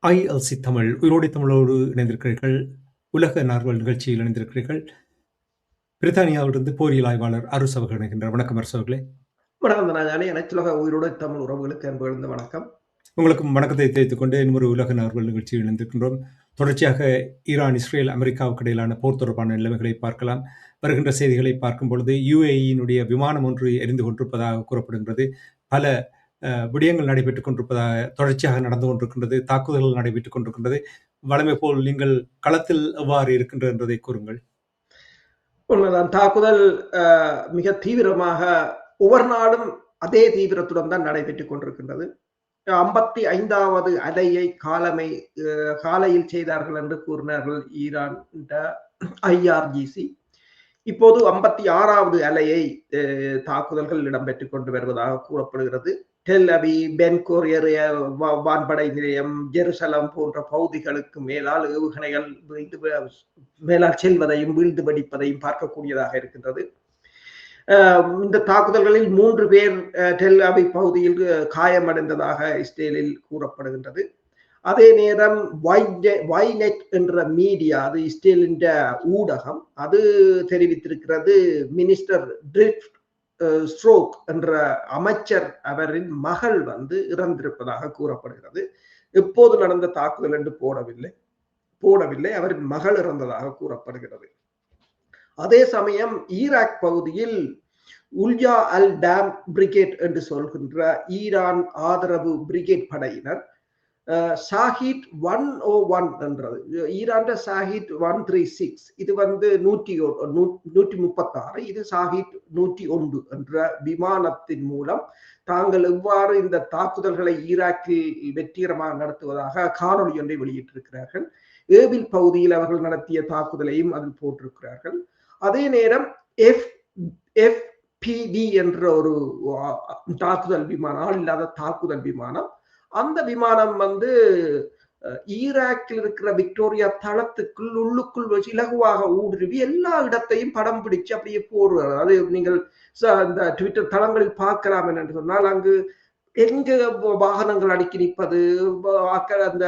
ILC Tamil உயிரோடை தமிழோடு இணைந்திருக்கிறீர்கள். உலக நார்வல் நிகழ்ச்சியில் இணைந்திருக்கிறீர்கள். பிரித்தானியாவிலிருந்து போரியல் ஆய்வாளர் அரசு அவர்கள் இணைகின்றார். வணக்கம் அரசு அவர்களே. வணக்கம் நானே அனைத்துலக உயிரோடை தமிழ் உறவுகளுக்கு அன்பு எழுந்த வணக்கம். உங்களுக்கும் வணக்கத்தை தெரிவித்துக் கொண்டு இன்னொரு உலக நார்வல் நிகழ்ச்சியில் இணைந்திருக்கின்றோம். தொடர்ச்சியாக ஈரான், இஸ்ரேல், அமெரிக்காவுக்கு இடையிலான போர் தொடர்பான நிலைமைகளை பார்க்கலாம். வருகின்ற செய்திகளை பார்க்கும் பொழுது UAE-யினுடைய விமானம் ஒன்று எரிந்து கொண்டிருப்பதாக கூறப்படுகின்றது. பல விடயங்கள் நடைபெற்றுக் கொண்டிருப்பதாக தொடர்ச்சியாக நடந்து கொண்டிருக்கின்றது. தாக்குதல்கள் நடைபெற்றுக் கொண்டிருக்கின்றது. வழமை போல் நீங்கள் களத்தில் எவ்வாறு இருக்கின்றது என்பதை கூறுங்கள். உண்மைதான், தாக்குதல் மிக தீவிரமாக ஒவ்வொரு நாளும் அதே தீவிரத்துடன் தான் நடைபெற்றுக் கொண்டிருக்கின்றது. 55வது அலையை காலையில் செய்தார்கள் என்று கூறினார்கள் ஈரான் IRGC. இப்போது 56வது அலையை தாக்குதல்கள் இடம்பெற்றுக் கொண்டு வருவதாக கூறப்படுகிறது. டெல் அவிவ், பென் குரியன் வான்படை நிலையம், ஜெருசலம் போன்ற பகுதிகளுக்கு மேலால் ஏவுகணைகள் மேலால் செல்வதையும் வீழ்ந்து வெடிப்பதையும் பார்க்கக்கூடியதாக இருக்கின்றது. இந்த தாக்குதல்களில் 3 பேர் டெல் அவிவ் பகுதியில் காயமடைந்ததாக இஸ்ரேலில் கூறப்படுகின்றது. அதே நேரம் வைநெட் என்ற மீடியா, அது இஸ்ரேலின் ஊடகம், அது தெரிவித்திருக்கிறது மினிஸ்டர் ட்ரிஃப்ட் ஸ்ட்ரோக் என்ற அமைச்சர் அவரின் மகள் இறந்திருப்பதாக கூறப்படுகிறது. எப்போது நடந்த தாக்குதல் என்று போடவில்லை, அவரின் மகள் இறந்ததாக கூறப்படுகிறது. அதே சமயம் ஈராக் பகுதியில் உல்யா அல் டாம் பிரிகேட் என்று சொல்கின்ற ஈரான் ஆதரவு பிரிகேட் படையினர் ஷாஹித் 101 என்றது, ஈரான் ஷாஹித் 136, இது 136, இது ஷாஹித் 101 என்ற விமானத்தின் மூலம் தாங்கள் எவ்வாறு இந்த தாக்குதல்களை ஈராக்கில் வெற்றிகரமாக நடத்துவதாக காணொலி ஒன்றை வெளியிட்டிருக்கிறார்கள். ஏபில் பகுதியில் அவர்கள் நடத்திய தாக்குதலையும் அதில் போட்டிருக்கிறார்கள். அதே நேரம் FPV என்ற ஒரு தாக்குதல் விமானம், ஆள் இல்லாத தாக்குதல் விமானம், அந்த விமானம் ஈராக்கில் இருக்கிற விக்டோரியா தளத்துக்குள் உள்ளுக்குள் வச்சு இலகுவாக ஊடுருவி எல்லா இடத்தையும் படம் பிடிச்சு அப்படியே போடுவார். அது நீங்கள் இந்த ட்விட்டர் தளங்களில் பார்க்கலாம். என்று சொன்னால் அங்கு எங்க வாகனங்கள் அடுக்கி நிற்பது, அந்த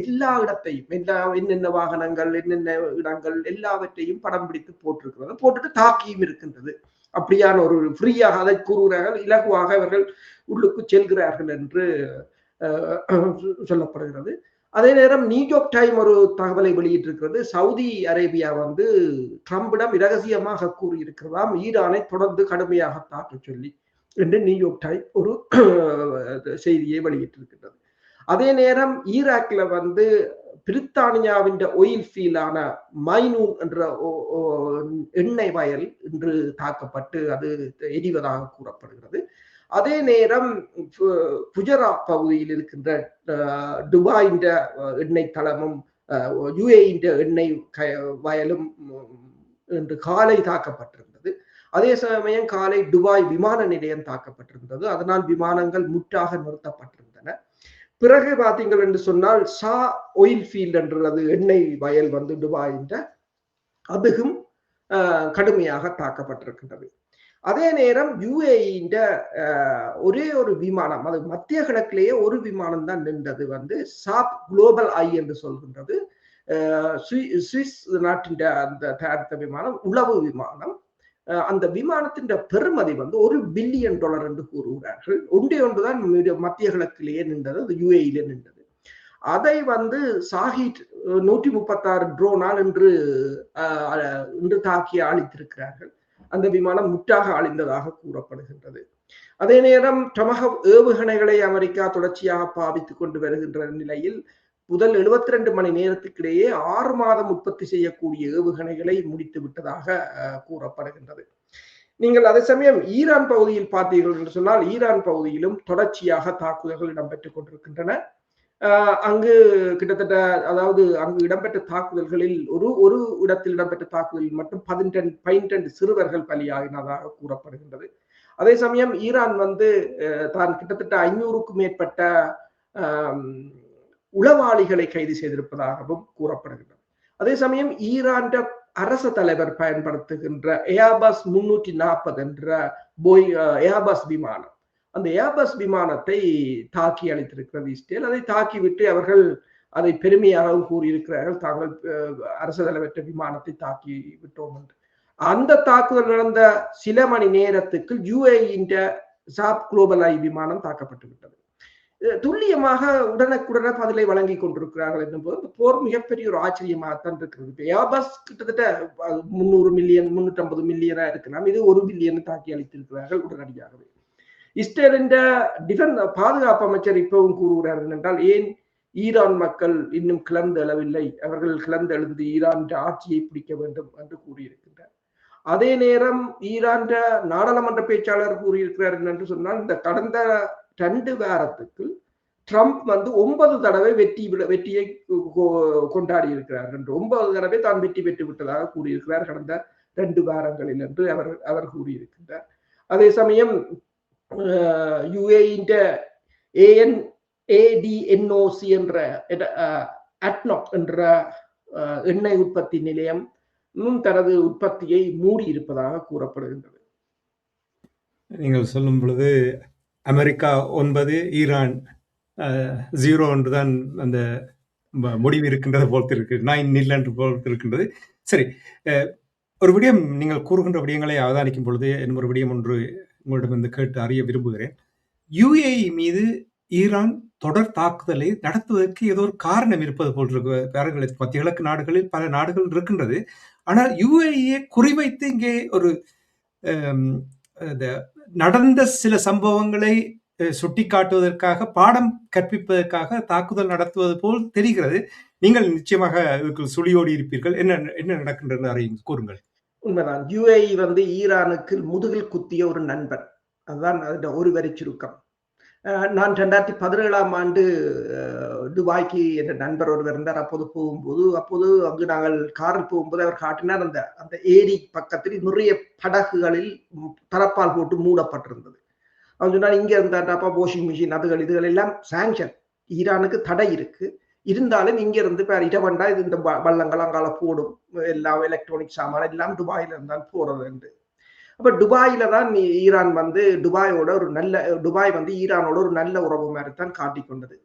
எல்லா இடத்தையும், என்னென்ன வாகனங்கள், என்னென்ன இடங்கள், எல்லாவற்றையும் படம் பிடித்து போட்டிருக்கிறது. போட்டுட்டு தாக்கியும் இருக்கின்றது. அப்படியான ஒரு ஃப்ரீயாக அதை கூறுகிறார்கள், இலகுவாக அவர்கள் உள்ளுக்கு செல்கிறார்கள் என்று சொல்லப்படுகிறது. அதே நேரம் நியூயார்க் டைம் ஒரு தகவலை வெளியிட்டிருக்கிறது. சவுதி அரேபியா ட்ரம்பிடம் இரகசியமாக கூறியிருக்கிறதாம் ஈரானை தொடர்ந்து கடுமையாக தாக்க சொல்லி என்று நியூயார்க் டைம் ஒரு செய்தியை வெளியிட்டிருக்கிறது. அதே நேரம் ஈராக்ல பிரித்தானியாவின் ஒயில் ஃபீல்டான மைனூன் என்ற எண்ணெய் வயல் இன்று தாக்கப்பட்டு அது எரிவதாக கூறப்படுகிறது. அதே நேரம் குஜராத் பகுதியில் இருக்கின்ற துபாயின் எண்ணெய் தளமும் UAE எண்ணெய் வயலும் இன்று காலை தாக்கப்பட்டிருந்தது. அதே சமயம் காலை துபாய் விமான நிலையம் தாக்கப்பட்டிருந்தது. அதனால் விமானங்கள் முற்றாக நிறுத்தப்பட்டிருந்தன. பிறகு பார்த்தீங்கள் என்று சொன்னால் ஷா ஒயில் ஃபீல்ட் என்றது எண்ணெய் வயல் துபாயின் அதுவும் கடுமையாக தாக்கப்பட்டிருக்கின்றது. அதே நேரம் UAE ஒரே ஒரு விமானம், அது மத்திய கிழக்கிலேயே ஒரு விமானம் தான் நின்றது, சாப் குளோபல் ஐ என்று சொல்கின்றது. சுவிஸ் நாட்டின் அந்த தயாரித்த விமானம், உளவு விமானம். அந்த விமானத்தின் பெறுமதி $1 பில்லியன் என்று கூறுகிறார்கள். ஒன்றுதான் மத்திய கிழக்கிலேயே நின்றது, அது UAE நின்றது. அதை ஷாஹித் 136 ட்ரோனால் என்று தாக்கி அழித்திருக்கிறார்கள். அந்த விமானம் முற்றாக அழிந்ததாக கூறப்படுகின்றது. அதே நேரம் டொமஹாவ் ஏவுகணைகளை அமெரிக்கா தொடர்ச்சியாக பாவித்துக் கொண்டு வருகின்ற நிலையில் முதல் 72 மணி நேரத்துக்கிடையே 6 மாதம் உற்பத்தி செய்யக்கூடிய ஏவுகணைகளை முடித்து விட்டதாக கூறப்படுகின்றது. நீங்கள் அதே சமயம் ஈரான் பகுதியில் பார்த்தீர்கள் என்று சொன்னால் ஈரான் பகுதியிலும் தொடர்ச்சியாக தாக்குதல்கள் இடம்பெற்றுக் கொண்டிருக்கின்றன. அங்கு கிட்டத்தட்ட, அதாவது அங்கு இடம்பெற்ற தாக்குதல்களில் ஒரு இடத்தில் இடம்பெற்ற தாக்குதலில் மட்டும் 12 சிறுவர்கள் பலியாகினதாக கூறப்படுகின்றது. அதே சமயம் ஈரான் தான் கிட்டத்தட்ட 500க்கும் மேற்பட்ட உளவாளிகளை கைது செய்திருப்பதாகவும் கூறப்படுகின்றது. அதே சமயம் ஈரான் அரச தலைவர் பயன்படுத்துகின்ற ஏர்பஸ் 340 என்ற ஏர்பஸ் விமானம், அந்த ஏர்பஸ் விமானத்தை தாக்கி அளித்திருக்கிறது இஸ்ரேல். அதை தாக்கிவிட்டு அவர்கள் அதை பெருமையாகவும் கூறியிருக்கிறார்கள். தாங்கள் அரசு தலைவற்ற விமானத்தை தாக்கி விட்டோம் என்று. அந்த தாக்குதல் நடந்த சில மணி நேரத்துக்கு UAE சாப் குளோபல் ஐ விமானம் தாக்கப்பட்டு விட்டது. துல்லியமாக உடனுக்குடனே பதிலை வழங்கி கொண்டிருக்கிறார்கள் என்னும்போது இந்த போர் மிகப்பெரிய ஒரு ஆச்சரியமாகத்தான் இருக்கிறது. ஏர்பஸ் கிட்டத்தட்ட 300 மில்லியன் 350 மில்லியனா இருக்கலாம், இது 1 பில்லியன் தாக்கி அளித்திருக்கிறார்கள் உடனடியாகவே. இஸ்ரேலின் பாதுகாப்பு அமைச்சர் இப்பவும் கூறுகிறார்கள் என்றால், ஏன் ஈரான் மக்கள் இன்னும் கிளர்ந்து எழவில்லை, அவர்கள் கிளர்ந்து எழுந்து ஈரான் ஆட்சியை பிடிக்க வேண்டும் என்று கூறியிருக்கின்றார். அதே நேரம் ஈரான் நாடாளுமன்ற பேச்சாளர் கூறியிருக்கிறார் என்று சொன்னால், இந்த கடந்த 2 வாரத்துக்கு ட்ரம்ப் 9 தடவை வெற்றியை கொண்டாடி இருக்கிறார் என்று, 9 தடவை தான் வெற்றி பெற்று விட்டதாக கூறியிருக்கிறார் கடந்த 2 வாரங்களில் என்று அவர் கூறியிருக்கின்றார். அதே சமயம் UAE ADNOC என்ற அட்னோக் என்ற எண்ணெய் உற்பத்தி நிலையம் தனது உற்பத்தியை மூடி இருப்பதாக கூறப்படுகின்றது. நீங்கள் சொல்லும் பொழுது அமெரிக்கா 9, ஈரான் 0 என்றுதான் அந்த முடிவு இருக்கின்றது போல் இருக்கு, 9-0 என்று போல் இருக்கின்றது. சரி, ஒரு விடயம் நீங்கள் கூறுகின்ற விடயங்களை அவதானிக்கும் பொழுது இன்னும் ஒரு விடயம் ஒன்று உங்களிடமிருந்து கேட்டு அறிய விரும்புகிறேன். UAE மீது ஈரான் தொடர் தாக்குதலை நடத்துவதற்கு ஏதோ ஒரு காரணம் இருப்பது போல் இருக்கு. மத்திய கிழக்கு நாடுகளில் பல நாடுகள் இருக்கின்றது. ஆனால் UAE குறிவைத்து இங்கே ஒரு நடந்த சில சம்பவங்களை சுட்டிக்காட்டுவதற்காக, பாடம் கற்பிப்பதற்காக தாக்குதல் நடத்துவது போல் தெரிகிறது. நீங்கள் நிச்சயமாக இதுக்கு சுழியோடி இருப்பீர்கள். என்ன நடக்கின்றது அறியும் கூறுங்கள். உண்மைதான். UAE ஈரானுக்கு முதுகில் குத்திய ஒரு நண்பன், அதுதான் ஒரு வரி சுருக்கம். நான் 2017ஆம் ஆண்டு துபாய்க்கு என்ற நண்பர் ஒருவர் இருந்தார். அப்போது அங்கு நாங்கள் காரில் போகும்போது அவர் காட்டினார், அந்த ஏரி பக்கத்தில் நிறைய படகுகளில் தரப்பால் போட்டு மூடப்பட்டிருந்தது. அவன் சொன்னார், இங்க இருந்தாப்பா வாஷிங் மிஷின் இதுகள் எல்லாம் சாங்ஷன், ஈரானுக்கு தடை இருக்கு, இருந்தாலும் இங்க இருந்து இடவண்டா இது இந்த வள்ளங்கள் அங்கால போடும், எல்லாம் எலக்ட்ரானிக் சாமான் எல்லாம் துபாயில இருந்தால் போறது என்று. அப்ப துபாயில தான் ஈரான் துபாயோட ஒரு நல்ல துபாய் ஈரானோட ஒரு நல்ல உறவு மாதிரி தான் காட்டிக்கொண்டது.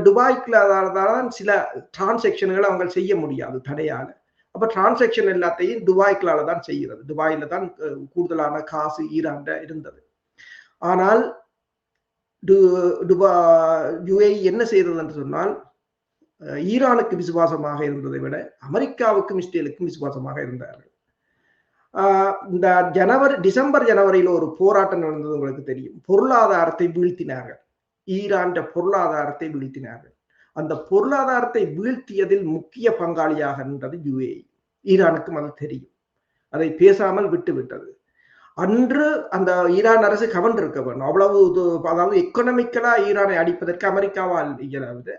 துபாய்க்குள்ளதான் சில டிரான்சாக்ஷன்களை அவங்க செய்ய முடியாது தடையால. அப்ப டிரான்சாக்ஷன் எல்லாத்தையும் துபாய்க்குள்ளால தான் செய்கிறது. துபாயில தான் கூடுதலான காசு ஈரான் இருந்தது. ஆனால் UAE என்ன செய்தது என்று சொன்னால், ஈரானுக்கு விசுவாசமாக இருந்ததை விட அமெரிக்காவுக்கும் இஸ்ரேலுக்கும் விசுவாசமாக இருந்தார்கள். இந்த டிசம்பர் ஜனவரியில ஒரு போராட்டம் நடந்தது, உங்களுக்கு தெரியும். பொருளாதாரத்தை வீழ்த்தினார்கள், ஈரான் பொருளாதாரத்தை வீழ்த்தினார்கள். அந்த பொருளாதாரத்தை வீழ்த்தியதில் முக்கிய பங்காளியாக இருந்தது UAE. ஈரானுக்கும் அது தெரியும், அதை பேசாமல் விட்டுவிட்டது. அன்று அந்த ஈரான் அரசு கவர்ந்திருக்க வேண்டும். அவ்வளவு அதாவது எக்கனாமிக்கலா ஈரானை அடிப்பதற்கு அமெரிக்காவால் இயலாது.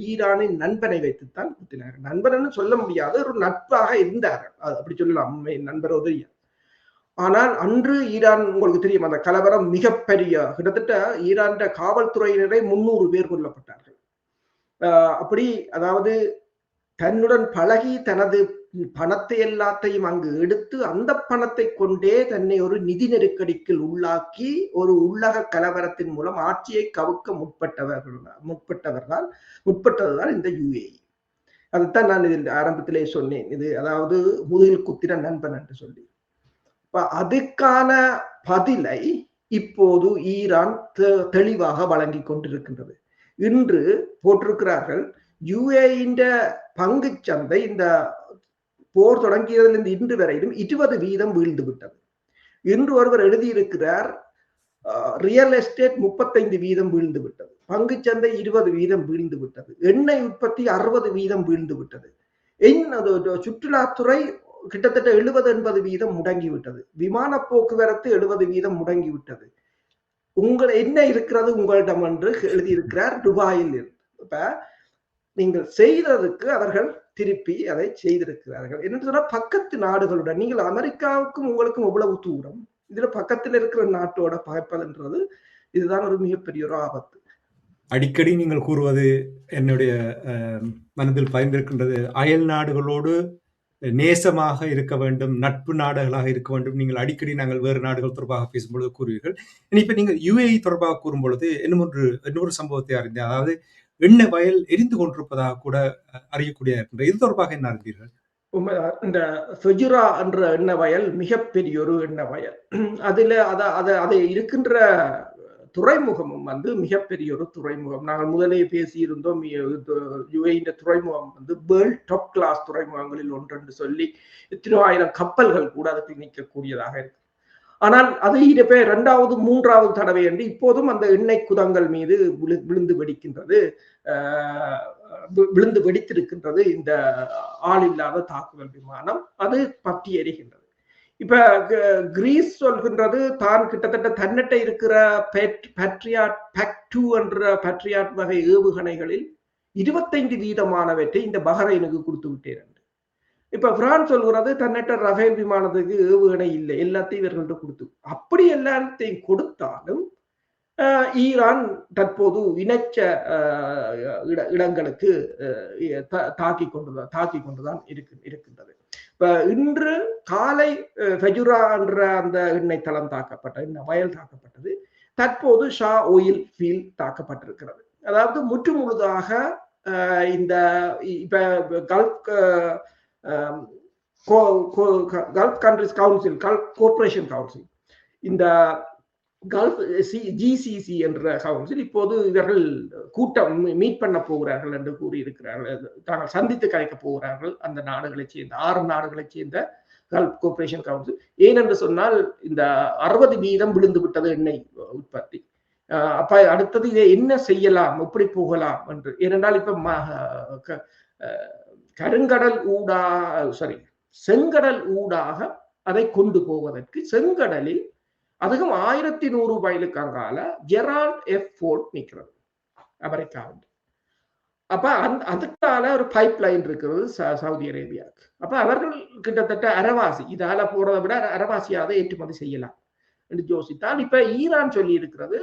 ஈரானின் நண்பனை வைத்துத்தான் குத்தினார்கள். நண்பன் சொல்ல முடியாது, ஒரு நட்பாக இருந்தார்கள், அப்படி சொல்லலாம். நண்பர் உதவி. ஆனால் அன்று ஈரான், உங்களுக்கு தெரியும், அந்த கலவரம் மிகப்பெரிய, கிட்டத்தட்ட ஈரான் காவல்துறையினரை 300 பேர் கொல்லப்பட்டார்கள். அப்படி, அதாவது தன்னுடன் பழகி தனது பணத்தை எல்லாத்தையும் அங்கு எடுத்து அந்த பணத்தை கொண்டே தன்னை ஒரு நிதி நெருக்கடிக்கு உள்ளாக்கி ஒரு உள்ளக கலவரத்தின் மூலம் ஆட்சியை கவுக்க முற்பட்டதுதான் இந்த UAE. அதுதான் நான் இதில் ஆரம்பத்திலே சொன்னேன், இது அதாவது முதுகில் குத்திர நண்பன் என்று சொல்லி. அதுக்கான பதிலை இப்போது ஈரான் தெளிவாக வழங்கி கொண்டிருக்கின்றது. இன்று போட்டிருக்கிறார்கள், UAE பங்கு சந்தை இந்த போர் தொடங்கியதிலிருந்து இன்று வரையிலும் 20% வீழ்ந்து விட்டது. இன்று ஒருவர் எழுதியிருக்கிறார், ரியல் எஸ்டேட் 35% வீழ்ந்து விட்டது, பங்கு சந்தை 20% வீழ்ந்து விட்டது, எண்ணெய் உற்பத்தி 60% வீழ்ந்து விட்டது, சுற்றுலாத்துறை கிட்டத்தட்ட 70-80% முடங்கிவிட்டது, விமான போக்குவரத்து 70% முடங்கிவிட்டது. என்ன இருக்கிறது உங்களிடம் என்று எழுதியிருக்கிறார் துபாயில். இப்ப நீங்கள் செய்ததுக்கு அவர்கள் திருப்பி அதை செய்திருக்கிறார்கள். என்ன சொன்னா, பக்கத்து நாடுகளுடன், நீங்கள் அமெரிக்காவுக்கும் உங்களுக்கும் எவ்வளவு தூரம், இதுல பக்கத்தில் இருக்கிற நாட்டோட பகைப்பதுன்றது இதுதான் ஒரு மிகப்பெரிய ஒரு ஆபத்து. அடிக்கடி நீங்கள் கூறுவது என்னுடைய மனதில் பதிந்திருக்கின்றது, அயல் நாடுகளோடு நேசமாக இருக்க வேண்டும், நட்பு நாடுகளாக இருக்க வேண்டும். நீங்கள் அடிக்கடி நாங்கள் வேறு நாடுகள் தொடர்பாக பேசும்பொழுது கூறுவீர்கள். இப்ப நீங்கள் UAE தொடர்பாக கூறும் பொழுது இன்னொரு சம்பவத்தை அறிந்தேன். அதாவது எண்ணெய் வயல் எரிந்து கொண்டிருப்பதாக கூட அறியக்கூடிய இருக்கின்ற. இது தொடர்பாக என்ன அறிந்தீர்கள்? உண்மைதான். இந்த ஃபெஜுரா என்ற எண்ணெய் வயல் மிகப்பெரிய ஒரு எண்ணெய் வயல். அதுல அது இருக்கின்ற துறைமுகமும் வந்து மிகப்பெரிய ஒரு துறைமுகம். நாங்கள் முதலே பேசியிருந்தோம். யுஏஇ துறைமுகம் வந்து வேர்ல்ட் டாப் கிளாஸ் துறைமுகங்களில் ஒன்று என்று சொல்லி எத்தனையோ ஆயிரம் கப்பல்கள் கூட அதுக்கு நிற்கக்கூடியதாக இருக்கு. ஆனால் அது இப்ப 2வது 3வது தடவை என்று இப்போதும் அந்த எண்ணெய் குதங்கள் மீது விழுந்து வெடிக்கின்றது. விழுந்து வெடித்திருக்கின்றது இந்த ஆள் இல்லாத தாக்குதல் விமானம். அது பற்றி எரிகின்றது. இப்ப கிரீஸ் சொல்கின்றது தான் கிட்டத்தட்ட தன்னிட்ட இருக்கிற பேட்ரியாட் PAC-2 என்ற பேட்ரியாட் வகை ஏவுகணைகளில் 25% இந்த பஹ்ரைனுக்கு கொடுத்து விட்டேன். இப்ப பிரான்ஸ் சொல்கிறது தன்னிட்ட ரஃபேல் விமானத்துக்கு ஏவுகணை இல்லை, எல்லாத்தையும் இவர்கள்ட்ட கொடுத்து. அப்படி எல்லாத்தையும் கொடுத்தாலும் ஈரான் தற்போது இணைச்ச இடங்களுக்கு தாக்கி கொண்டுதான் இருக்கின்றது. இப்ப இன்று காலை ஃபெஜுரா என்ற அந்த எண்ணெய் தளம் தாக்கப்பட்டது, வயல் தாக்கப்பட்டது. தற்போது ஷா ஆயில் ஃபீல்ட் தாக்கப்பட்டிருக்கிறது. அதாவது முற்று முழுதாக இந்த இப்ப gulf gulf countries council, gulf cooperation council, இந்த கல்ஃப் GCC என்ற கவுன்சில் இப்போது இவர்கள் கூட்டம் மீட் பண்ண போகிறார்கள் என்று கூறியிருக்கிறார்கள். தாங்கள் சந்தித்து கலைக்க போகிறார்கள் அந்த நாடுகளைச் சேர்ந்த 6 நாடுகளைச் சேர்ந்த கல்ஃப் கோஆபரேஷன் கவுன்சில். ஏனென்று சொன்னால் இந்த 60% விழுந்து விட்டது எண்ணெய் உற்பத்தி. அப்ப அடுத்தது இதை என்ன செய்யலாம், எப்படி போகலாம் என்று. ஏனென்றால் இப்ப கருங்கடல் செங்கடல் ஊடாக அதை கொண்டு போவதற்கு செங்கடலில் அதுவும் 1100 மைலுக்கு அங்கால ஜெரால்ட் எஃப் ஃபோர்ட் நிற்கிறது அமெரிக்காவில். அப்ப அதுக்கான ஒரு பைப் லைன் இருக்கிறது சவுதி அரேபியாவுக்கு. அப்ப அவர்கள் கிட்டத்தட்ட அரவாசி, இதால போறதை விட அரவாசியாவது ஏற்றுமதி செய்யலாம் என்று யோசித்தால் இப்ப ஈரான் சொல்லி இருக்கிறது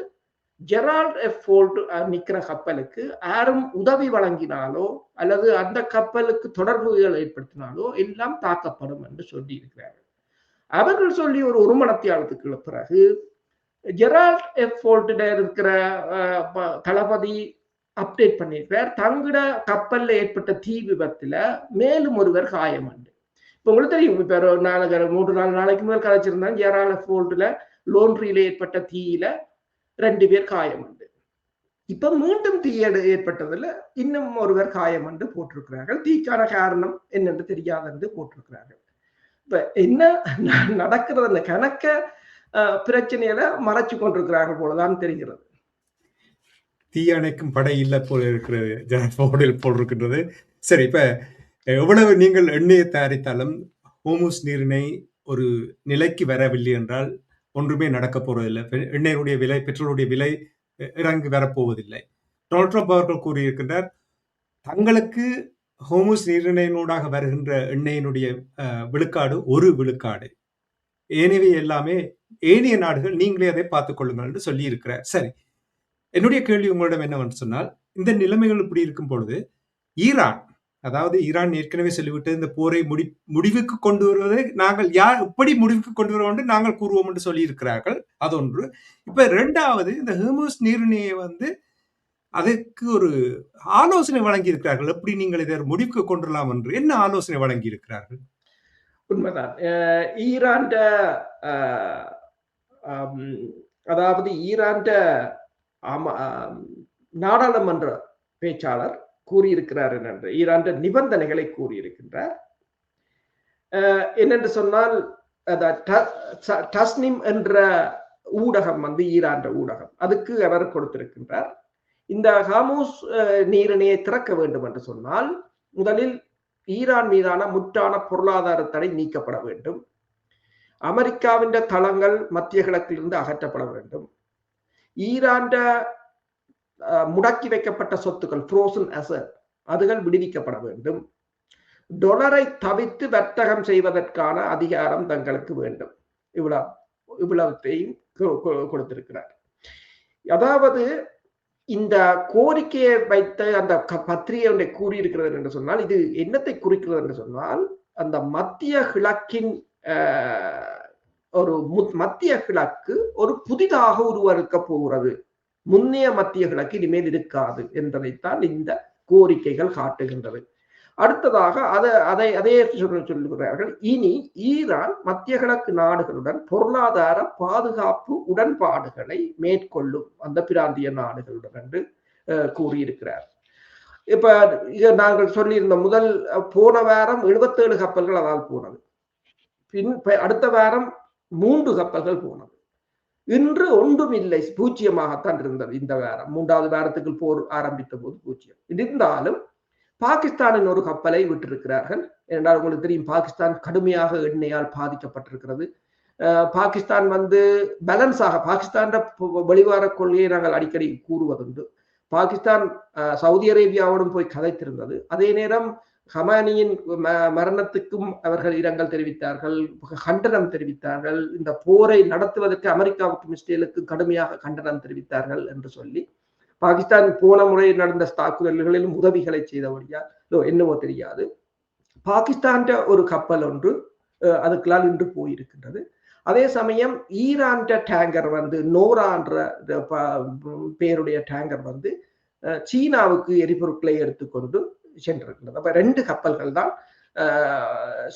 ஜெரால்ட் எஃப் ஃபோர்ட் நிற்கிற கப்பலுக்கு யாரும் உதவி வழங்கினாலோ அல்லது அந்த கப்பலுக்கு தொடர்புகள் ஏற்படுத்தினாலோ எல்லாம் தாக்கப்படும் என்று சொல்லி இருக்கிறார்கள். அவர்கள் சொல்லி ஒரு மணத்தியாலத்துக்கு பிறகு ஜெரால்ட் எஃப் ஃபோர்ட்டில் இருக்கிற தளபதி அப்டேட் பண்ணியிருக்கிறார். தங்கிட கப்பல்ல ஏற்பட்ட தீ விபத்துல மேலும் ஒருவர் காயம் உண்டு. இப்ப உங்களுக்கு தெரியும், இப்ப 3-4 நாளைக்கு முதல் கதைச்சிருந்தாங்க ஜெரால்ட் எஃப் ஃபோர்ட்டில் லோன்ட்ரியில ஏற்பட்ட தீயில 2 பேர் காயம் உண்டு. இப்ப மீண்டும் தீ ஏற்பட்டதுல இன்னும் ஒருவர் காயம் என்று போட்டிருக்கிறார்கள். தீக்கான காரணம் என்னென்று தெரியாது என்று போட்டிருக்கிறார்கள். இப்ப என்ன நடக்கிறது, அந்த கணக்க பிரச்சனையில மறைச்சு கொண்டிருக்கிறார்கள் போலதான் தெரிகிறது. தீயணைக்கும் படை இல்ல போல இருக்கிறது, போல் இருக்கின்றது. சரி, இப்ப எவ்வளவு நீங்கள் எண்ணெயை தயாரித்தாலும் ஹோர்முஸ் நீரிணை ஒரு நிலைக்கு வரவில்லை என்றால் ஒன்றுமே நடக்க போறதில்லை. எண்ணெயினுடைய விலை, பெட்ரோலுடைய விலை இறங்கி வரப்போவதில்லை. டொனால்ட் ட்ரம்ப் அவர்கள் கூறியிருக்கின்றார், தங்களுக்கு ஹோர்முஸ் நீரிணையினூடாக வருகின்ற எண்ணெயினுடைய விழுக்காடு 1 விழுக்காடு, ஏனையவை எல்லாமே ஏனைய நாடுகள் நீங்களே அதை பார்த்துக் கொள்ளுங்கள் என்று சொல்லி இருக்கிறார். சரி, என்னுடைய கேள்வி உங்களிடம் என்னவென்று சொன்னால், இந்த நிலைமைகள் இப்படி இருக்கும் பொழுது ஈரான், அதாவது ஈரான் ஏற்கனவே சொல்லிவிட்டு இந்த போரை முடிவுக்கு கொண்டு வருவதை நாங்கள் எப்படி முடிவுக்கு கொண்டு வருவோம் நாங்கள் கூறுவோம் என்று சொல்லி இருக்கிறார்கள். அது ஒன்று. இப்ப 2வது, இந்த ஹோர்முஸ் நீரிணையை அதற்கு ஒரு ஆலோசனை வழங்கி இருக்கிறார்கள். எப்படி நீங்கள் இதை முடிவுக்கு கொண்டுலாம் என்று என்ன ஆலோசனை வழங்கி இருக்கிறார்கள்? உண்மைதான். ஈரான் அதாவது ஈரான் நாடாளுமன்ற பேச்சாளர் கூறியிருக்கிறார் என்று ஈரான் நிபந்தனைகளை கூறியிருக்கின்றார். என்னென்று சொன்னால் டஸ்னிம் என்ற ஊடகம் ஈரான் ஊடகம், அதுக்கு அவர் கொடுத்திருக்கின்றார். இந்த ஹார்முஸ் நீரிணையை திறக்க வேண்டும் என்று சொன்னால் முதலில் ஈரான் மீதான முற்றான பொருளாதார தடை நீக்கப்பட வேண்டும். அமெரிக்காவின் தளங்கள் மத்திய கிழக்கிலிருந்து அகற்றப்பட வேண்டும். ஈரான் முடக்கி வைக்கப்பட்ட சொத்துக்கள், ஃப்ரோசன் அசட், அதுகள் விடுவிக்கப்பட வேண்டும். டொலரை தவிர்த்து வர்த்தகம் செய்வதற்கான அதிகாரம் தங்களுக்கு வேண்டும். இவ்வளவுத்தையும் கொடுத்திருக்கிறார். அதாவது இந்த கோரிக்கையை வைத்த அந்த பத்திரிகை கூறியிருக்கிறது என்று சொன்னால், இது என்னத்தை குறிக்கிறது என்று சொன்னால், அந்த மத்திய கிழக்கின் ஒரு மத்திய கிழக்கு ஒரு புதிதாக உருவெடுக்க போகிறது முன்னைய மத்திய கிழக்கு இனிமேல் இருக்காது என்பதைத்தான் இந்த கோரிக்கைகள் காட்டுகின்றது. அடுத்ததாக அதே சொல்லுகிறார்கள், இனி ஈரான் மத்திய கிழக்கு நாடுகளுடன் பொருளாதார பாதுகாப்பு உடன்பாடுகளை மேற்கொள்ளும் அந்த பிராந்திய நாடுகளுடன் என்று கூறியிருக்கிறார். இப்ப நாங்கள் சொல்லியிருந்த முதல் போன வாரம் 77 கப்பல்கள் அதால் போனது. அடுத்த வாரம் 3 கப்பல்கள் போனது. இன்று ஒன்றும் இல்லை, பூஜ்ஜியமாகத்தான் இருந்தது. இந்த வாரம் 3வது வாரத்துக்கு போர் ஆரம்பித்த போது பூஜ்ஜியம் இருந்தாலும் பாகிஸ்தானின் ஒரு கப்பலை விட்டிருக்கிறார்கள். என்றால் உங்களுக்கு தெரியும், பாகிஸ்தான் கடுமையாக எண்ணெயால் பாதிக்கப்பட்டிருக்கிறது. பாகிஸ்தான் பேலன்ஸாக பாகிஸ்தான் வெளிவார கொள்கையை நாங்கள் அடிக்கடி கூறுவதுண்டு. பாகிஸ்தான் சவுதி அரேபியாவோடும் போய் கதைத்திருந்தது. அதே நேரம் ஹமானியின் மரணத்துக்கும் அவர்கள் இரங்கல் தெரிவித்தார்கள், கண்டனம் தெரிவித்தார்கள். இந்த போரை நடத்துவதற்கு அமெரிக்காவுக்கும் இஸ்ரேலுக்கும் கடுமையாக கண்டனம் தெரிவித்தார்கள் என்று சொல்லி பாகிஸ்தான் போன முறை நடந்த தாக்குதல்களிலும் உதவிகளை செய்தபடியா என்னவோ தெரியாது, பாகிஸ்தான் ஒரு கப்பல் ஒன்று அதுக்கெல்லாம் இன்று போயிருக்கின்றது. அதே சமயம் ஈரான் டேங்கர் நோரான்ற பேருடைய டேங்கர் சீனாவுக்கு எரிபொருட்களை எடுத்துக்கொண்டு சென்றிருக்கின்றது. அப்ப 2 கப்பல்கள் தான்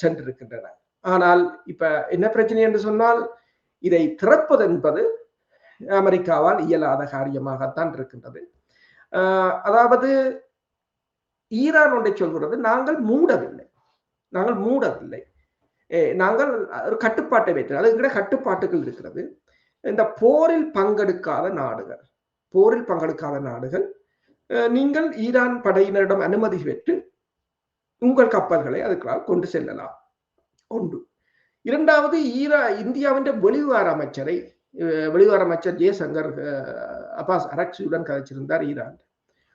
சென்றிருக்கின்றன. ஆனால் இப்ப என்ன பிரச்சனை என்று சொன்னால், இதை திறப்பது என்பது அமெரிக்காவால் இயலாத காரியமாகத்தான் இருக்கின்றது. அதாவது ஈரான் ஒன்றை சொல்கிறது, நாங்கள் மூடவில்லை, நாங்கள் ஒரு கட்டுப்பாட்டை வைத்து, அதுக்கிட்ட கட்டுப்பாட்டுகள் இருக்கிறது. இந்த போரில் பங்கெடுக்காத நாடுகள் நீங்கள் ஈரான் படையினரிடம் அனுமதி பெற்று உங்கள் கப்பல்களை அதுக்காக கொண்டு செல்லலாம். ஒன்று. இரண்டாவது, இந்தியாவின் வெளிவார அமைச்சர் ஜெய்சங்கர் அப்பாஸ் அரக்சியுடன் கதைச்சிருந்தார் ஈரான்.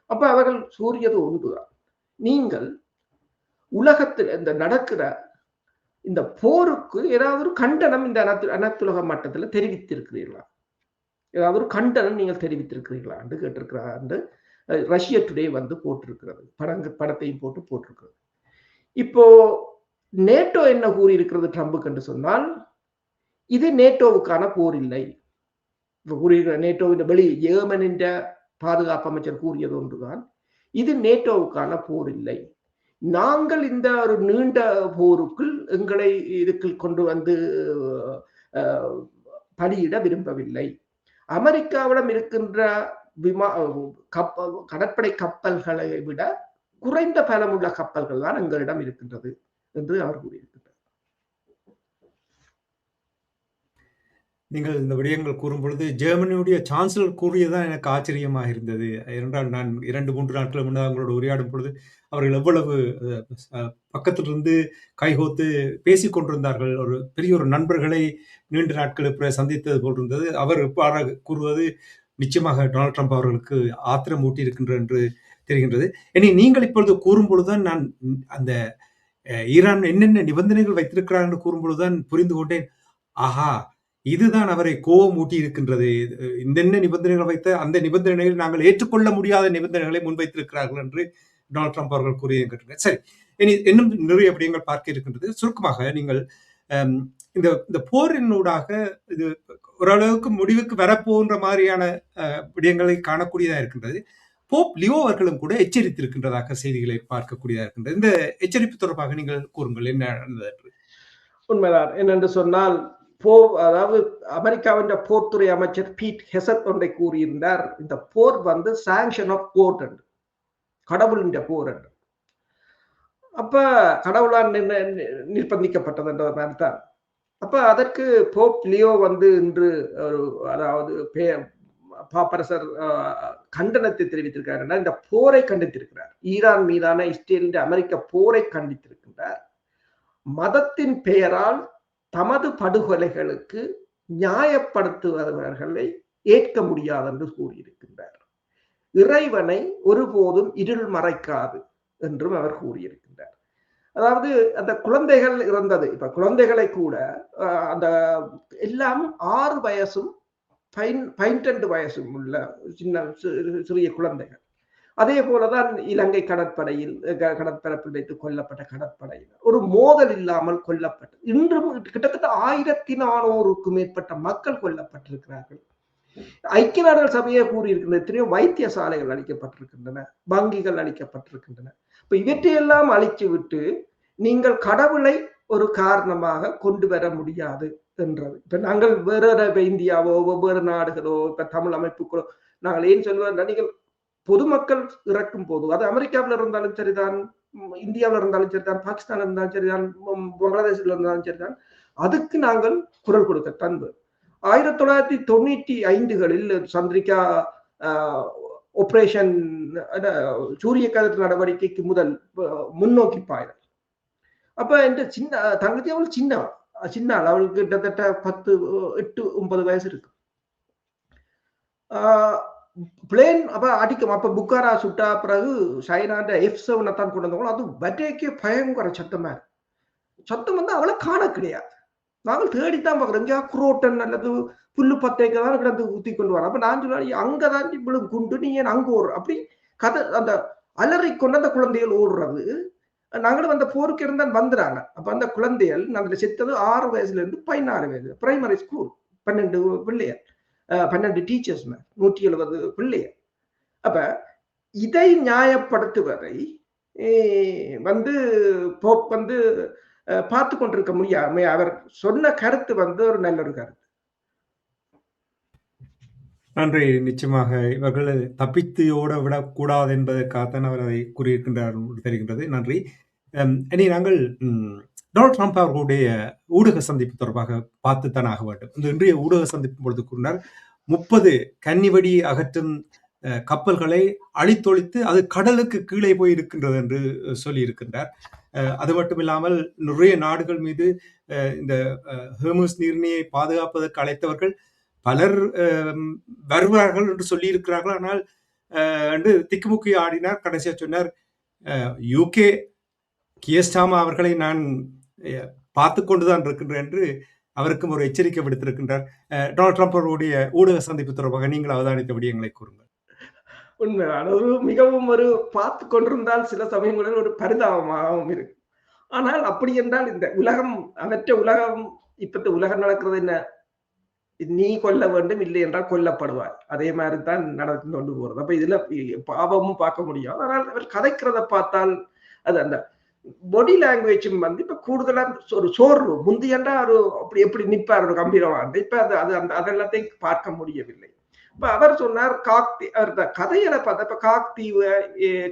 அப்ப அவர்கள் கூறியது ஒன்றுதான், நீங்கள் உலகத்தில் இந்த நடக்கிற இந்த போருக்கு ஏதாவது ஒரு கண்டனம் இந்த அனைத்துலக மட்டத்தில் தெரிவித்திருக்கிறீர்களா, ஏதாவது ஒரு கண்டனம் நீங்கள் தெரிவித்திருக்கிறீர்களா என்று கேட்டிருக்கிறார். ரஷ்யா டுடே போட்டிருக்கிறது, படத்தையும் போட்டிருக்கிறது. இப்போ நேட்டோ என்ன கூறியிருக்கிறது ட்ரம்புக்கு என்று சொன்னால், இது நேட்டோவுக்கான போர் இல்லை. நேட்டோவின் ஜெர்மனின் பாதுகாப்பு அமைச்சர் கூறியது ஒன்றுதான், இது நேட்டோவுக்கான போர் இல்லை, நாங்கள் இந்த ஒரு நீண்ட போருக்குள் எங்களை இதுக்குள் கொண்டு பலியிட விரும்பவில்லை. அமெரிக்காவிடம் இருக்கின்ற கடற்படை கப்பல்களை விட குறைந்த பலமுள்ள கப்பல்கள் தான் எங்களிடம் இருக்கின்றது என்று அவர் கூறியிருக்கிறார். நீங்கள் இந்த விடயங்கள் கூறும் பொழுது ஜெர்மனியுடைய சான்சலர் கூறியதான் எனக்கு ஆச்சரியமாக இருந்தது. ஏனென்றால் நான் 2-3 நாட்கள் முன்னதாக அவங்களோட உரையாடும் பொழுது அவர்கள் எவ்வளவு பக்கத்திலிருந்து கைகோத்து பேசிக் கொண்டிருந்தார்கள். ஒரு பெரிய ஒரு நண்பர்களை நீண்ட நாட்களுக்கு சந்தித்தது போல் இருந்தது. அவர் இவ்வாறு கூறுவது நிச்சயமாக டொனால்ட் ட்ரம்ப் அவர்களுக்கு ஆத்திரம் ஊட்டி இருக்கின்ற என்று தெரிகின்றது. இனி நீங்கள் இப்பொழுது கூறும் பொழுதுதான் நான் அந்த ஈரான் என்னென்ன நிபந்தனைகள் வைத்திருக்கிறார் என்று கூறும் பொழுதுதான் புரிந்து கொண்டேன். ஆஹா, இதுதான் அவரை கோபம் ஊட்டி இருக்கின்றது. இந்த நிபந்தனைகள் வைத்த அந்த நிபந்தனைகள் நாங்கள் ஏற்றுக்கொள்ள முடியாத நிபந்தனைகளை முன்வைத்திருக்கிறார்கள் என்று டொனால்ட் ட்ரம்ப் அவர்கள் கூறியிருக்கின்றனர். சரி, இனி இன்னும் நிறைய விடயங்கள் பார்க்க இருக்கின்றது. சுருக்கமாக நீங்கள் இந்த போரினூடாக இது ஓரளவுக்கு முடிவுக்கு வரப்போன்ற மாதிரியான விடயங்களை காணக்கூடியதாக இருக்கின்றது. போப் லியோ அவர்களும் கூட எச்சரித்திருக்கின்றதாக செய்திகளை பார்க்கக்கூடியதாக இருக்கின்றது. இந்த எச்சரிப்பு தொடர்பாக நீங்கள் கூறுங்கள், என்ன நடந்தது? உண்மைதான். என்னென்று சொன்னால், அதாவது அமெரிக்காவின் போர்த்துறை அமைச்சர் பீட் ஹெசட் ஒன்றை கூறியிருந்தார், இந்த போர் சாங்ஷன் ஆஃப் கோட் என்று, கடவுளின் போர் என்று. அப்ப கடவுளால் நிர்பந்திக்கப்பட்டது என்ற மாதிரி தான். அப்ப அதற்கு போப் லியோ இன்று அதாவது பாப்பரசர் கண்டனத்தை தெரிவித்திருக்கிறார். இந்த போரை கண்டித்திருக்கிறார், ஈரான் மீதான இஸ்ரேல் அமெரிக்க போரை கண்டித்திருக்கின்றார். மதத்தின் பெயரால் தமது படுகொலைகளுக்கு நியாயப்படுத்துபவர்களை ஏற்க முடியாது என்று கூறியிருக்கின்றார். இறைவனை ஒருபோதும் இருள் மறைக்காது என்றும் அவர் கூறியிருக்கின்றார். அதாவது அந்த குழந்தைகள் இறந்தது, இப்ப குழந்தைகளை கூட அந்த எல்லாம் 6 வயசும் 12 வயசும் உள்ள சிறிய குழந்தைகள். அதே போலதான் இலங்கை கடற்பரப்பில் வைத்து கொல்லப்பட்ட கடற்படையினர் ஒரு மோதல் இல்லாமல் கொல்லப்பட்டது. இன்றும் கிட்டத்தட்ட 1400க்கும் மேற்பட்ட மக்கள் கொல்லப்பட்டிருக்கிறார்கள். ஐக்கிய நாடுகள் சபையே கூறியிருக்கின்ற எத்தனையோ வைத்தியசாலைகள் அளிக்கப்பட்டிருக்கின்றன, வங்கிகள் அளிக்கப்பட்டிருக்கின்றன. இப்ப இவற்றையெல்லாம் அழித்து விட்டு நீங்கள் கடவுளை ஒரு காரணமாக கொண்டு வர முடியாது என்றது. இப்ப நாங்கள் வேற இந்தியாவோ வெவ்வேறு நாடுகளோ இப்ப தமிழ் அமைப்புகளோ நாங்கள் ஏன் சொல்லுவோம், நீங்கள் பொதுமக்கள் இறக்கும் போது அது அமெரிக்காவில் இருந்தாலும் சரிதான், இந்தியாவில் இருந்தாலும் சரிதான், பாகிஸ்தான் இருந்தாலும் சரிதான், பங்களாதேஷில் இருந்தாலும் சரிதான், அதுக்கு நாங்கள் குரல் கொடுக்கத்தான். 1995களில் சந்திரிகா ஆபரேஷன் சூரிய கதிர் நடவடிக்கைக்கு முதல் முன்னோக்கி பாய்தல். அப்ப இந்த சின்ன தங்கச்சி அவள் சின்ன அவளுக்கு கிட்டத்தட்ட 8-9 வயசு இருக்கு. பிளேன் அப்ப அடிக்கும். அப்ப புக்காரா சுட்டா பிறகு சைனாண்ட F7 தான் கொண்டு வந்தவங்க. அது வட்டேக்கே பயங்கர சத்தமா இருக்கு. சத்தம் வந்து அவளை காண கிடையாது. நாங்கள் தேடித்தான் பார்க்குறோம். எங்கேயா குரோட்டன் அல்லது புல்லு பத்தைக்கு தான் கிடந்து ஊத்தி கொண்டு வரோம். அப்ப நான் சொல்லுவேன், அங்கதான் இவ்வளவு குண்டு, நீ ஏன் அங்க ஓடுற? அப்படி கதை அந்த அலறி கொண்டு அந்த குழந்தைகள் ஓடுறது. நாங்களும் அந்த போருக்கு இருந்தால் வந்துறாங்க. அப்ப அந்த குழந்தைகள் நாங்கள் செத்தது 6 வயசுல இருந்து 16 வயசு பிரைமரி ஸ்கூல், 12 பிள்ளையர், 12 டீச்சர்ஸ், 170 பிள்ளையர். அப்ப இதை நியாயப்படுத்துவதை வந்து போப் வந்து பார்த்து கொண்டிருக்க முடியாம அவர் சொன்ன கருத்து வந்து ஒரு நல்ல ஒரு கருத்து. நன்றி. நிச்சயமாக இவர்கள் தப்பித்து ஓட விடக்கூடாது என்பதற்காகத்தான் அவர் அதை கூறியிருக்கின்றார் தெரிகின்றது. நன்றி. இனி நாங்கள் டொனால்ட் ட்ரம்ப் அவர்களுடைய ஊடக சந்திப்பு தொடர்பாக பார்த்துத்தான் ஆக வேண்டும். இந்த இன்றைய ஊடக சந்திப்பு பொழுது கூறினார், 30 கன்னிவெடி அகற்றும் கப்பல்களை அழித்தொழித்து அது கடலுக்கு கீழே போய் இருக்கின்றது என்று சொல்லியிருக்கின்றார். அது மட்டுமில்லாமல் நிறைய நாடுகள் மீது இந்த ஹோர்முஸ் நீரிணையை பாதுகாப்பதற்கு அழைத்தவர்கள் பலர் வருவார்கள் என்று சொல்லியிருக்கிறார்கள். ஆனால் என்று திக்குமுக்கி ஆடினார். கடைசியா சொன்னார், யூகே கியஸ்டாமா அவர்களை நான் பார்த்து கொண்டுதான் இருக்கின்றேன் என்று அவருக்கும் ஒரு எச்சரிக்கை விடுத்திருக்கின்றார். டொனால்ட் ட்ரம்ப் அவருடைய ஊடக சந்திப்பு தொடர்பாக நீங்கள் அவதானித்த விடயங்களை கூறுங்கள். உண்மையான ஒரு மிகவும் ஒரு பார்த்து கொண்டிருந்தால் சில சமயங்களில் ஒரு பரிதாபமாகவும் இருக்கு. ஆனால் அப்படி என்றால் இந்த உலகம் அவற்ற உலகம் இப்ப உலகம் நடக்கிறது என்ன, நீ கொல்ல வேண்டும், இல்லை என்றால் கொல்லப்படுவார். அதே மாதிரி தான் நடந்து கொண்டு போறது. அப்ப இதுல பாவமும் பார்க்க முடியாது. ஆனால் அவர் கதைக்கிறத பார்த்தால் அது அந்த பாடி லாங்குவேஜும் வந்து இப்ப கூடுதலா ஒரு சோர்வு, முந்தியண்டா ஒரு அப்படி எப்படி நிற்பார் ஒரு கம்பீரமாக, இப்ப அது அதெல்லாத்தையும் பார்க்க முடியவில்லை. இப்ப அவர் சொன்னார் கதையில பார்த்தா இப்ப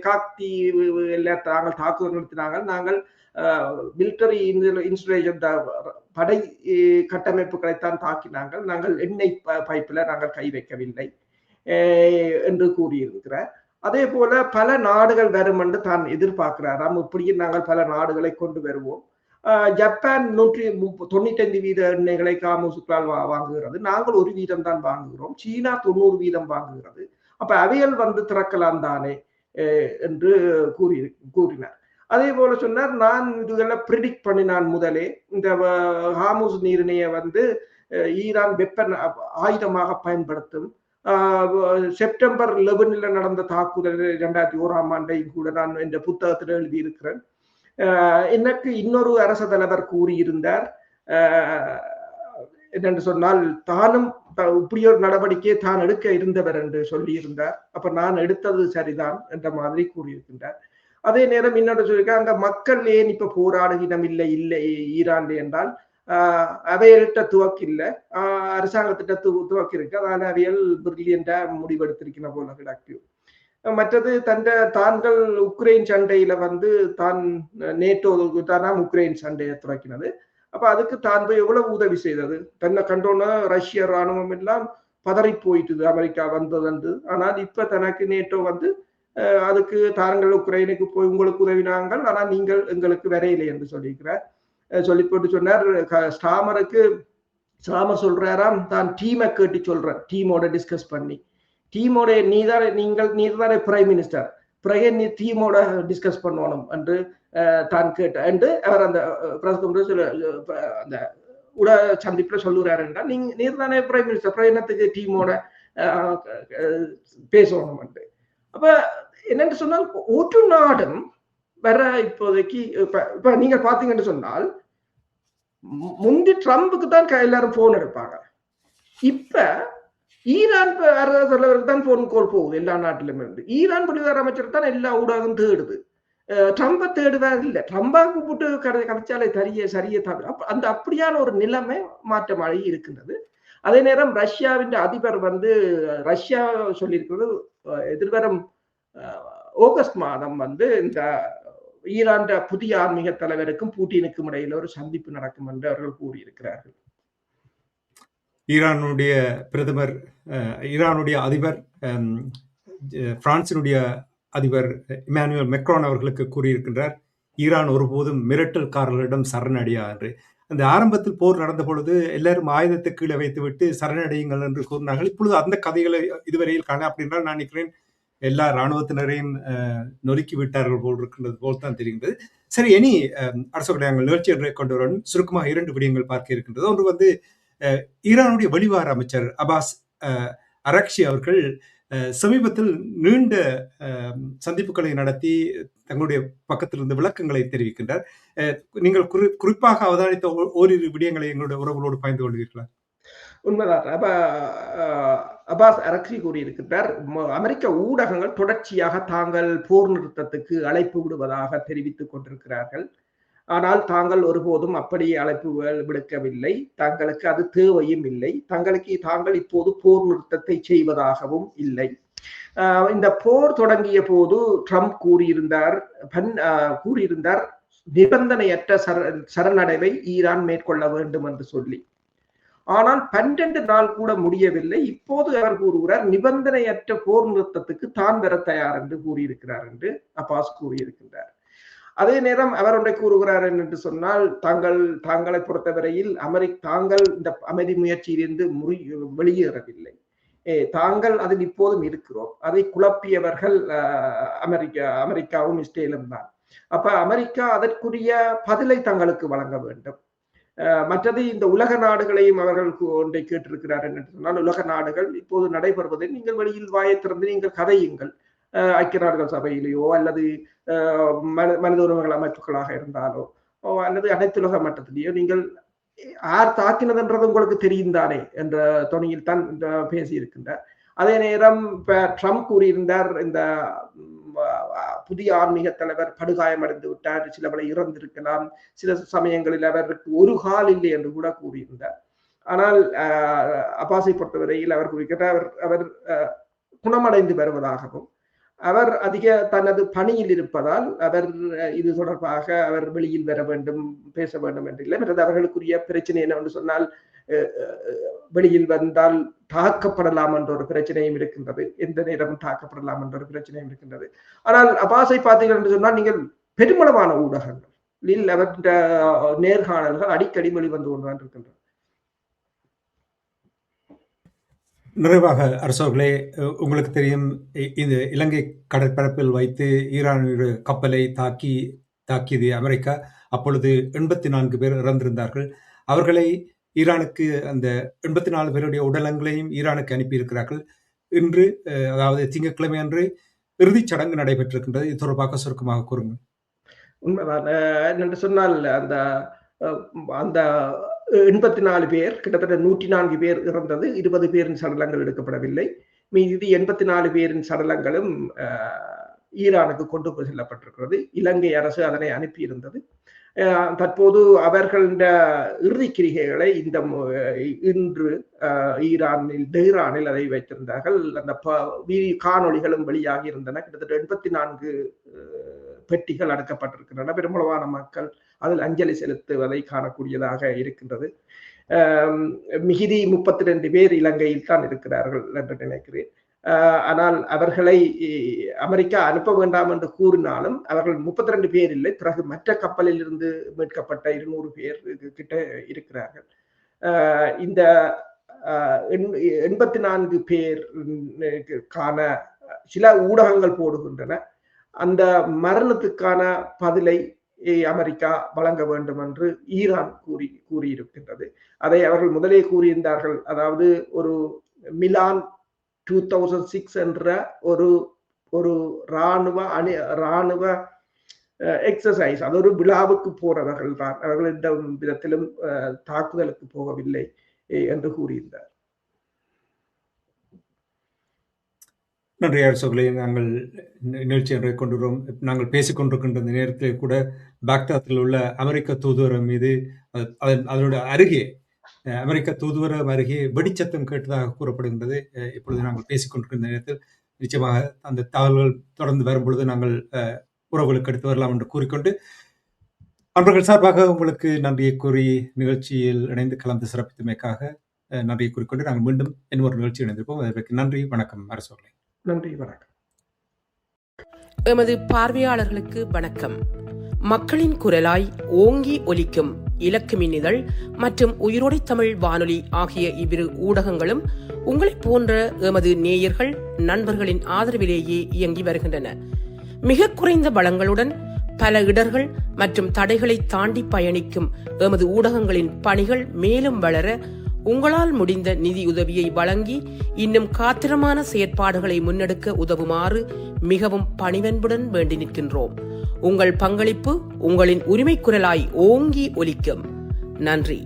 காக்தீவு நாங்கள் தாக்குதல் நடத்தினாங்க. நாங்கள் மிலிட்டரி இன்ஸ்டலேஷன் படை கட்டமைப்புகளைத்தான் தாக்கினாங்கள். நாங்கள் எண்ணெய் பைப்பில் நாங்கள் கை வைக்கவில்லை என்று கூறியிருக்கிறார். அதே போல பல நாடுகள் வரும் என்று தான் எதிர்பார்க்கிறாராம். இப்படியே நாங்கள் பல நாடுகளை கொண்டு வருவோம். ஜப்பான் 195% எண்ணெய்களை காமுசுக்களால் வாங்குகிறது. நாங்கள் 1% தான் வாங்குகிறோம். சீனா 90% வாங்குகிறது. அப்ப அவைகள் வந்து திறக்கலாம் தானே என்று கூறினார். அதே போல சொன்னார், நான் இதுகளை ப்ரிடிக்ட் பண்ணினான் முதலே, இந்த ஹார்முஸ் நீரிணையை வந்து ஈரான் வெப்பன் ஆயுதமாக பயன்படுத்தும். செப்டம்பர் 11 நடந்த தாக்குதல் 2001ஆம் ஆண்டையும் கூட நான் இந்த புத்தகத்தில் எழுதியிருக்கிறேன். எனக்கு இன்னொரு அரச தலைவர் கூறியிருந்தார், என்னென்று சொன்னால் தானும் இப்படி ஒரு நடவடிக்கையை தான் எடுக்க இருந்தவர் என்று சொல்லியிருந்தார். அப்ப நான் எடுத்தது சரிதான் என்ற மாதிரி கூறியிருக்கின்றார். அதே நேரம் இன்னொரு சொல்லியிருக்க, அங்க மக்கள் ஏன் இப்ப போராடுகினம் இல்லை ஈரான் என்றால் அவையிட்ட துவக்கு இல்லை, அரசாங்கத்திட்ட துவக்கு இருக்கு. அதனால அவையல் பிரில்லியண்டா முடிவெடுத்திருக்கிற போல கிடக்கு. மற்றது தாங்கள் உக்ரைன் சண்டையில வந்து தான் நேட்டோவுக்கு தானா உக்ரைன் சண்டையை துவக்கினது. அப்ப அதுக்கு தான் போய் எவ்வளவு உதவி செய்தது, தன்னை கண்டோன்னு ரஷ்ய இராணுவம் எல்லாம் பதறி போயிட்டுது அமெரிக்கா வந்தது. ஆனால் இப்ப தனக்கு நேட்டோ வந்து அதுக்கு தாங்கள் உக்ரைனுக்கு போய் உங்களுக்கு உதவினாங்கள், ஆனா நீங்கள் எங்களுக்கு வரையில்லை என்று சொல்லியிருக்கிறார். சொல்லி போட்டு சொன்னார், ஸ்டாமர் சொல்றாராம், தான் டீமை கேட்டு சொல்றேன், டீமோட டிஸ்கஸ் பண்ணி, டீமோட நீதானே பிரைம் மினிஸ்டர், பிறகு நீ டீமோட டிஸ்கஸ் பண்ணணும் என்று தான் கேட்ட என்று அவர் அந்த அந்த உட சந்திப்புல சொல்லுறாரு என்றால், நீர் தானே பிரைம் மினிஸ்டர், பிரயணத்துக்கு டீமோட பேசணும் என்று. அப்ப என்னென்று சொன்னால் ஒரு நாடும் வர இப்போதைக்கு இப்ப நீங்க பாத்தீங்கன்னு சொன்னால் முந்தி ட்ரம்புக்கு தான் எல்லாரும் போன் எடுப்பாங்க. இப்ப ஈரான் தலைவருக்கு தான் போன் கால் போகுது எல்லா நாட்டிலும் இருந்து. ஈரான் வெளிவார அமைச்சர் தான் எல்லா ஊடகம் தேடுது. ட்ரம்பை தேடுவார் இல்லை. ட்ரம்பா கூப்பிட்டு கதைச்சாலே சரிய தவிர அந்த அப்படியான ஒரு நிலைமை மாற்றமாகி இருக்கின்றது. அதே நேரம் ரஷ்யாவின் அதிபர் வந்து ரஷ்யா சொல்லியிருக்கிறது எதிர்வரும் ஆகஸ்ட் மாதம் வந்து இந்த ஈரான் புதிய ஆன்மீக தலைவருக்கும் பூட்டினுக்கும் இடையில ஒரு சந்திப்பு நடக்கும் என்று அவர்கள் கூறியிருக்கிறார்கள். ஈரானுடைய பிரதமர், ஈரானுடைய அதிபர், பிரான்சினுடைய அதிபர் இமானுவேல் மெக்ரான் அவர்களுக்கு கூறியிருக்கின்றார், ஈரான் ஒருபோதும் மிரட்டல்காரர்களிடம் சரணடையா என்று. அந்த ஆரம்பத்தில் போர் நடந்த பொழுது எல்லாரும் ஆயுதத்தை கீழே வைத்துவிட்டு சரணடையுங்கள் என்று கூறினார்கள். இப்பொழுது அந்த கதைகளை இதுவரையில் காண, அப்படின்றால் நான் நினைக்கிறேன் எல்லா இராணுவத்தினரையும் நொறுக்கி விட்டார்கள் போல் இருக்கின்றது போல் தான் தெரிகின்றது. சரி, இனி அரசு நாங்கள் நிகழ்ச்சி என்று கொண்டு வர சுருக்கமாக 2 விடயங்கள் பார்க்க இருக்கின்றது. ஒன்று வந்து ஈரானுடைய வெளிவார அமைச்சர் அபாஸ் அரக்ஷி அவர்கள் சமீபத்தில் நீண்ட சந்திப்புகளை நடத்தி தங்களுடைய பக்கத்திலிருந்து விளக்கங்களை தெரிவிக்கின்றார். நீங்கள் குறிப்பாக அவதானித்த ஓரிரு விடயங்களை எங்களுடைய உறவுகளோடு பகிர்ந்து கொள்வீர்களா? உண்மைதான். அபாஸ் அரக்சி கூறியிருக்கிறார், அமெரிக்க ஊடகங்கள் தொடர்ச்சியாக தாங்கள் போர் நிறுத்தத்துக்கு அழைப்பு விடுவதாக தெரிவித்துக் கொண்டிருக்கிறார்கள். ஆனால் தாங்கள் ஒருபோதும் அப்படி அழைப்புகள் விடுக்கவில்லை. தங்களுக்கு அது தேவையும் இல்லை. தாங்கள் இப்போது போர் நிறுத்தத்தை செய்வதாகவும் இல்லை. இந்த போர் தொடங்கிய போது ட்ரம்ப் கூறியிருந்தார் நிபந்தனையற்ற சரணடைவை ஈரான் மேற்கொள்ள வேண்டும் என்று சொல்லி. ஆனால் 12 நாள் கூட முடியவில்லை. இப்போது அவர் கூறுகிறார் நிபந்தனையற்ற போர் நிறுத்தத்துக்கு தான் வர தயார் என்று கூறியிருக்கிறார் என்று அப்பாஸ் கூறியிருக்கின்றார். அதே நேரம் அவர் ஒன்றை கூறுகிறார் என்று சொன்னால், தாங்களை பொறுத்தவரையில் தாங்கள் இந்த அமைதி முயற்சியிலிருந்து வெளியேறவில்லை. தாங்கள் அதில் இப்போதும் இருக்கிறோம். அதை குழப்பியவர்கள் அமெரிக்காவும் இஸ்ரேலும் தான். அப்ப அமெரிக்கா அதற்குரிய பதிலை தங்களுக்கு வழங்க வேண்டும். மற்றது இந்த உலக நாடுகளையும் அவர்கள் ஒன்றை கேட்டிருக்கிறார் என்று சொன்னால், உலக நாடுகள் இப்போது நடைபெறுவதை நீங்கள் வெளியில் வாயை திறந்து நீங்கள் கதையுங்கள். ஐக்கிய நாடுகள் சபையிலேயோ அல்லது மனித உரிமைகள் அமைப்புகளாக இருந்தாலோ அல்லது அனைத்துலக மட்டத்திலேயோ நீங்கள் யார் தாக்கினதுன்றது உங்களுக்கு தெரியும் தானே என்ற தொனியில் தான் பேசியிருக்கின்றார். அதே நேரம் ட்ரம்ப் கூறியிருந்தார், இந்த புதிய ஆன்மீக தலைவர் படுகாயமடைந்து விட்டார், சிலவளை இறந்திருக்கலாம், சில சமயங்களில் அவருக்கு ஒரு கால் இல்லை என்று கூட கூறியிருந்தார். ஆனால் அப்பாஸை பொறுத்தவரையில் அவர் கூறுகிறார் அவர் குணமடைந்து வருவதாகவும் அவர் தனது பணியில் இருப்பதால் அவர் இது தொடர்பாக அவர் வெளியில் வர வேண்டும், பேச வேண்டும் என்று இல்லை. மற்றது அவர்களுக்குரிய பிரச்சனை என்னவென்று சொன்னால், வெளியில் வந்தால் தாக்கப்படலாம் என்ற ஒரு பிரச்சனையும் இருக்கின்றது. எந்த நேரமும் தாக்கப்படலாம் என்ற ஒரு பிரச்சனையும் இருக்கின்றது. ஆனால் அப்பாஸை பார்த்தீர்கள் என்று சொன்னால், நீங்கள் பெருமளவான ஊடகங்கள் அவற்ற நேர்காணல்கள் அடிக்கடி வெளிவந்து கொண்டுதான் இருக்கின்றன. நிறைவாக அரசர்களே, உங்களுக்கு தெரியும், இந்த இலங்கை கடற்பரப்பில் வைத்து ஈரானுடைய கப்பலை தாக்கியது அமெரிக்கா. அப்பொழுது 84 பேர் இறந்திருந்தார்கள். அவர்களை ஈரானுக்கு அந்த 84 பேருடைய உடலங்களையும் ஈரானுக்கு அனுப்பியிருக்கிறார்கள். இன்று, அதாவது திங்கட்கிழமை அன்று இறுதிச் சடங்கு நடைபெற்றிருக்கின்றது. இது தொடர்பாக சுருக்கமாக கூறுங்கள். உண்மைதான். என்று சொன்னால் அந்த 84 பேர், கிட்டத்தட்ட 104 பேர் இறந்தது. 20 பேரின் சடலங்கள் எடுக்கப்படவில்லை. மீதி 84 பேரின் சடலங்களும் ஈரானுக்கு கொண்டு போய் செல்லப்பட்டிருக்கிறது. இலங்கை அரசு அதனை அனுப்பியிருந்தது. தற்போது அவர்கள இறுதி கிரிகைகளை இன்று டெஹ்ரானில் அதை வைத்திருந்தார்கள். அந்த காணொளிகளும் வெளியாகி இருந்தன. கிட்டத்தட்ட 84 பெட்டிகள் அடக்கப்பட்டிருக்கின்றன. பெருமளவான மக்கள் அதில் அஞ்சலி செலுத்துவதை காணக்கூடியதாக இருக்கின்றது. மிகுதி 32 பேர் இலங்கையில் தான் இருக்கிறார்கள் என்று நினைக்கிறேன். ஆனால் அவர்களை அமெரிக்கா அனுப்ப வேண்டாம் என்று கூறினாலும் அவர்கள் 32 பேர் இல்லை. பிறகு மற்ற கப்பலில் இருந்து மீட்கப்பட்ட 200 பேர் கிட்ட இருக்கிறார்கள். இந்த 84 பேருக்கான சில ஊடகங்கள் போடுகின்றன. அந்த மரணத்துக்கான பதிலை அமெரிக்கா வழங்க வேண்டும் என்று ஈரான் கூறியிருக்கின்றது. அதை அவர்கள் முதலே கூறியிருந்தார்கள். அதாவது ஒரு மிலான் 2006 என்ற ஒரு இராணுவ எக்ஸசைஸ், அது ஒரு விழாவுக்கு போறவர்கள் தான். அவர்கள் எந்த விதத்திலும் தாக்குதலுக்கு போகவில்லை என்று கூறியிருந்தார். நன்றி அரசர்களே. நாங்கள் நிகழ்ச்சி ஒன்றை கொண்டுள்ளோம். நாங்கள் பேசிக் கொண்டிருக்கின்ற இந்த நேரத்திலே கூட பாக்தாத்தில் உள்ள அமெரிக்க தூதுவரம் மீது அதனுடைய அருகே அமெரிக்க தூதுவரம் அருகே வெடிச்சத்தம் கேட்டதாக கூறப்படுகின்றது. இப்பொழுது நாங்கள் பேசிக் கொண்டிருக்கின்ற நேரத்தில் நிச்சயமாக அந்த தகவல்கள் தொடர்ந்து வரும்பொழுது நாங்கள் உறவுகளுக்கு எடுத்து வரலாம் என்று கூறிக்கொண்டு, அன்பர்கள் சார்பாக உங்களுக்கு நன்றியை கூறி நிகழ்ச்சியில் இணைந்து கலந்து சிறப்பித்தமைக்காக நன்றியை கூறிக்கொண்டு நாங்கள் மீண்டும் இன்னொரு நிகழ்ச்சி இணைந்திருப்போம். அதற்கு நன்றி, வணக்கம் அரசர்களே. நன்றி, வணக்கம். எமது பார்வையாளர்களுக்கு வணக்கம். மக்களின் குரலாய் ஓங்கி ஒலிக்கும் இலக்கு மின்னிதழ் மற்றும் உயிரோடை தமிழ் வானொலி ஆகிய இவ்விரு ஊடகங்களும் உங்களைப் போன்ற எமது நேயர்கள் நண்பர்களின் ஆதரவிலேயே இயங்கி வருகின்றன. மிக குறைந்த பலங்களுடன் பல இடர்கள் மற்றும் தடைகளை தாண்டி பயணிக்கும் எமது ஊடகங்களின் பணிகள் மேலும் வளர உங்களால் முடிந்த நிதி உதவியை வழங்கி இன்னும் காத்திரமான செயற்பாடுகளை முன்னெடுக்க உதவுமாறு மிகவும் பணிவன்புடன் வேண்டி நிற்கின்றோம். உங்கள் பங்களிப்பு உங்களின் உரிமை குரலாய் ஓங்கி ஒலிக்கும். நன்றி.